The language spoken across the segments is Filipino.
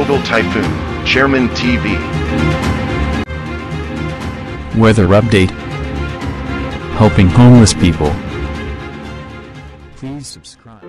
Global Typhoon, Chairman TV. Weather update. Helping homeless people. Please subscribe.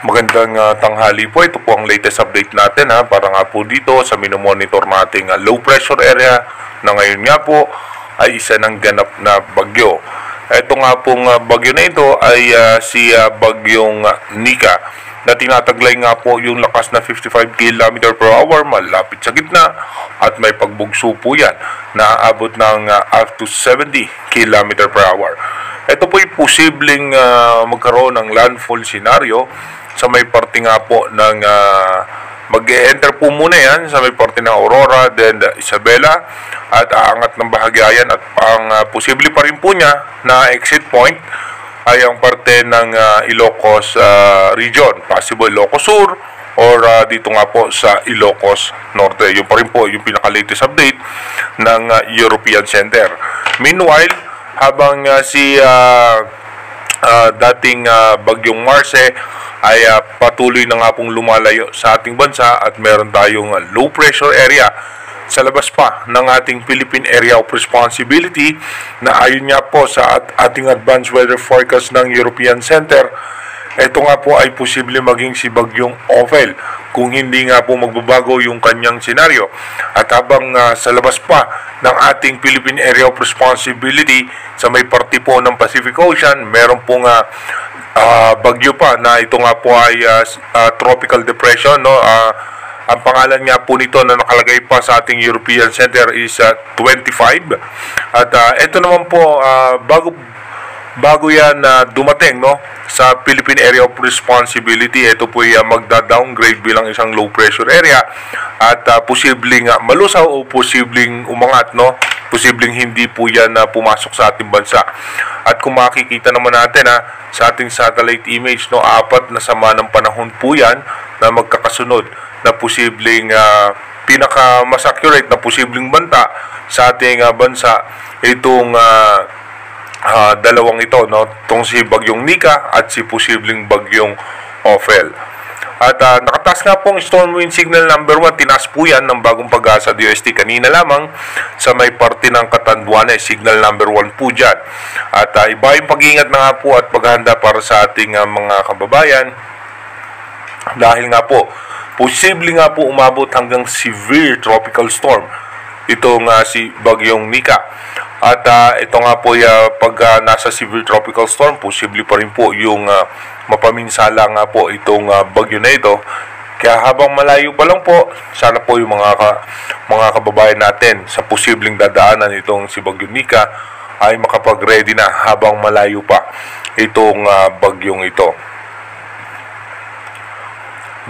Magandang tanghali po. Ito po ang latest update natin para nga po dito sa minomonitor nating low pressure area na ngayon nga po ay isa ng ganap na bagyo. Ito nga pong bagyo na ito ay si bagyong Nika na tinataglay nga po yung lakas na 55 km per hour malapit sa gitna at may pagbugso po yan na aabot ng up to 70 km per hour. Ito po ay posibleng magkaroon ng landfall scenario sa may parte nga po ng mag-e-enter po muna yan sa may parte ng Aurora, then Isabela at aangat ng bahagya yan at ang posible pa rin po niya na exit point ay ang parte ng Ilocos region, possible Ilocos Sur or dito nga po sa Ilocos Norte. Yun pa rin po yung pinaka-latest update ng European Center. Meanwhile, habang si dating bagyong Marce ay patuloy na nga pong lumalayo sa ating bansa at meron tayong low pressure area sa labas pa ng ating Philippine Area of Responsibility na ayon nga po sa ating advanced weather forecast ng European Center. Ito nga po ay posible maging si bagyong Ophel kung hindi nga po magbabago yung kanyang senaryo. At habang sa labas pa ng ating Philippine Area of Responsibility sa may parte po ng Pacific Ocean, meron pong bagyo pa na ito nga po ay tropical depression, no? Ang pangalan nga po nito na nakalagay pa sa ating European Center is 25 at ito naman po bago yan dumating, no, sa Philippine Area of Responsibility. Ito po ay magda-downgrade bilang isang low pressure area at posibleng malusaw o posibleng umangat, no, posibleng hindi po yan pumasok sa ating bansa. At kung makikita naman natin sa ating satellite image, no, 4 na sama ng panahon po yan na magkakasunod na posibleng pinaka-mas accurate na posibleng banta sa ating bansa itong dalawang ito, no, itong si bagyong Nika at si posibleng bagyong Ophel. At nakataas nga pong storm wind signal number 1, tinaas po yan ng Bagong Pag-asa DOST kanina lamang sa may parte ng Catanduanes, signal number 1 po dyan. At iba yung pag-iingat na nga po at paghahanda para sa ating mga kababayan dahil nga po posible nga po umabot hanggang severe tropical storm itong si bagyong Nika. At ito nga po pag nasa severe tropical storm, posible pa rin po yung mapaminsala nga po itong bagyo na ito. Kaya habang malayo pa lang po, sana po yung mga kababayan natin sa posibleng dadaanan itong si bagyong Nika ay makapag-ready na habang malayo pa itong bagyong ito.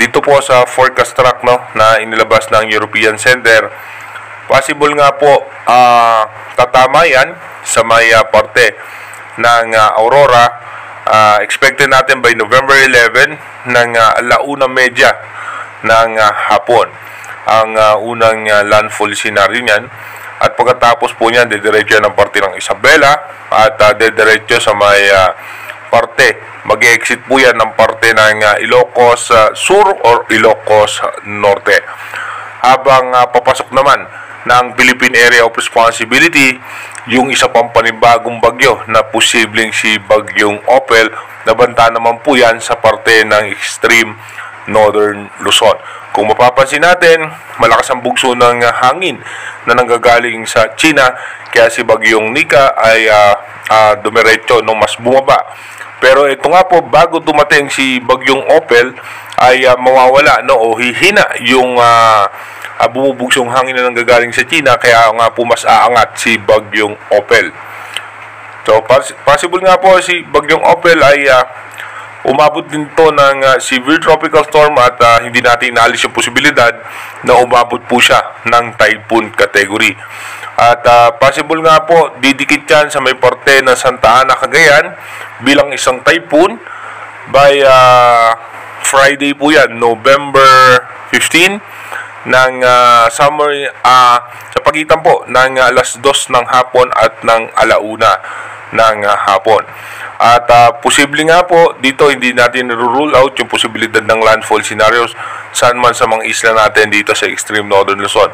Dito po sa forecast track, no, na inilabas ng European Center, possible nga po tatama yan sa may parte ng Aurora. Expected natin by November 11 ng alauna medya ng hapon ang unang landfall scenario niyan. At pagkatapos po niyan, dediretso ng parte ng Isabela at dediretso sa may parte, mag-exit po yan ng parte ng Ilocos Sur or Ilocos Norte. Habang papasok naman ng Philippine Area of Responsibility yung isa pang panibagong bagyo na posibleng si bagyong Ophel, nabanta naman po yan sa parte ng extreme northern Luzon. Kung mapapansin natin, malakas ang bugso ng hangin na nanggagaling sa China, kaya si bagyong Nika ay dumiretso nung mas bumaba. Pero ito nga po, bago dumating si bagyong Ophel ay mawawala, no, o hihina yung bumubugsong hangin na nanggagaling sa China, kaya nga po mas aangat si bagyong Ophel. So possible nga po si bagyong Ophel ay umabot din to ng severe tropical storm at hindi natin inaalis yung posibilidad na umabot po siya ng typhoon category. At possible nga po didikit yan sa may parte ng Santa Ana, Cagayan bilang isang typhoon by Friday po yan, November 15. ng sa pagitan po ng alas 2 ng hapon at ng alauna ng hapon. At posible nga po dito, hindi natin rule out yung posibilidad ng landfall scenarios saan man sa mga isla natin dito sa extreme northern Luzon.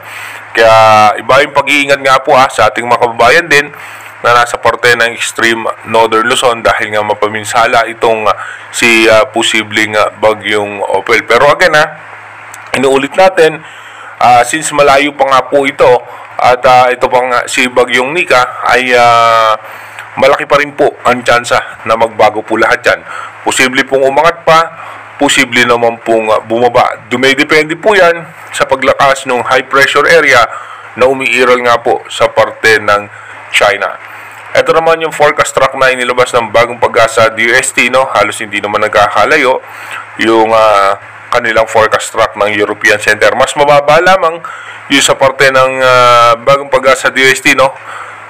Kaya iba yung pag-iingat nga po sa ating mga kababayan din na nasa parte ng extreme northern Luzon dahil nga mapaminsala itong si posibleng bagyong Opel. Pero again inuulit natin, since malayo pa nga po ito at ito pang si bagyong Nika ay malaki pa rin po ang tsansa na magbago po lahat yan. Posible pong umangat pa, posible naman pong bumaba. Dumedepende po yan sa paglakas ng high pressure area na umiiral nga po sa parte ng China. Ito naman yung forecast track na inilabas ng Bagong Pag-asa DUST, no? Halos hindi naman nagkakalayo yung kanilang forecast track ng European Center. Mas mababa lamang yung sa parte ng Bagong Pag-asa DUST, no?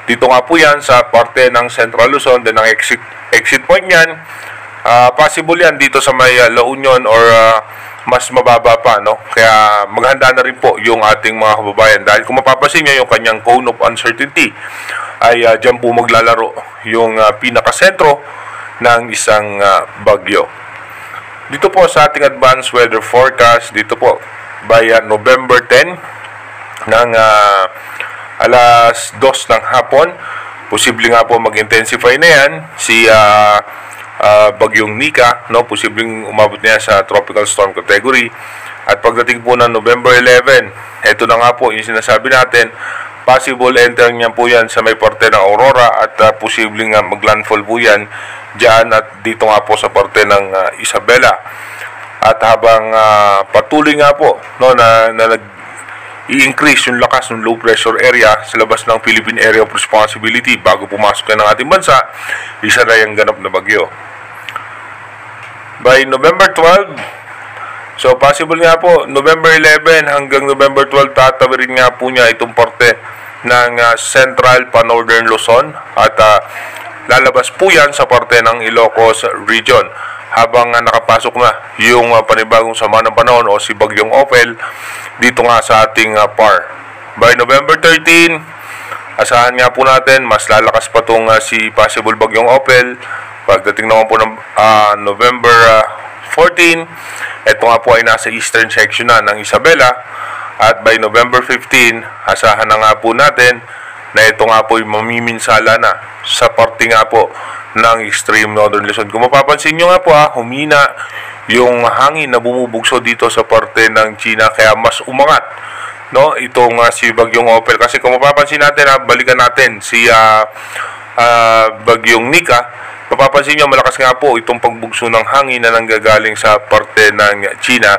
Dito nga po yan sa parte ng Central Luzon, then ang exit point yan, possible yan dito sa may La Union or mas mababa pa, no? Kaya maghanda na rin po yung ating mga kababayan dahil kung mapapansin nyo yung kanyang cone of uncertainty ay dyan po maglalaro yung pinakasentro ng isang bagyo. Dito po sa ating advanced weather forecast, dito po by November 10 ng alas 2 ng hapon, posible nga po mag-intensify na yan si bagyong Nika, no? Posibleng umabot niya sa tropical storm category. At pagdating po ng November 11, ito na nga po yung sinasabi natin, possible entering niya po yan sa may parte ng Aurora at posibleng maglandfall po yan dyan at dito nga po sa parte ng Isabela. At habang patuloy nga po, no, na i-increase yung lakas ng low pressure area sa labas ng Philippine Area of Responsibility bago pumasok yan ng ating bansa, isa na yung ganap na bagyo. By November 12, so possible nga po, November 11 hanggang November 12, tatawirin nga po niya itong parte ng Central pa Northern Luzon at lalabas po yan sa parte ng Ilocos region. Habang nakapasok na yung panibagong sama ng panahon o si bagyong Opel dito nga sa ating PAR. By November 13, asahan nga po natin mas lalakas pa itong si possible bagyong Opel. Pagdating naman po ng November 14, ito nga po ay nasa eastern section na ng Isabela. At by November 15, asahan na nga po natin na ito nga po ay mamiminsala na sa parte nga po ng extreme northern Luzon. Kung mapapansin nyo nga po humina yung hangin na bumubugso dito sa parte ng China kaya mas umangat, no, itong si bagyong Opel. Kasi kung mapapansin natin, balikan natin si bagyong Nika, mapapansin nyo malakas nga po itong pagbugso ng hangin na nanggagaling sa parte ng China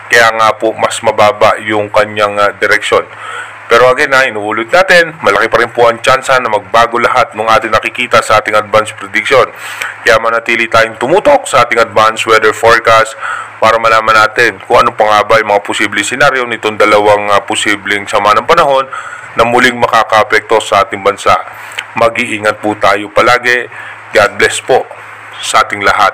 kaya nga po mas mababa yung kanyang direksyon. Pero again inuulit natin, malaki pa rin po ang tsansa na magbago lahat ng ating nakikita sa ating advanced prediction. Kaya manatili tayong tumutok sa ating advanced weather forecast para malaman natin kung ano pa nga ba yung mga posibleng senaryo nitong dalawang posibleng sama ng panahon na muling makakaapekto sa ating bansa. Mag-iingat po tayo palagi. God bless po sa ating lahat.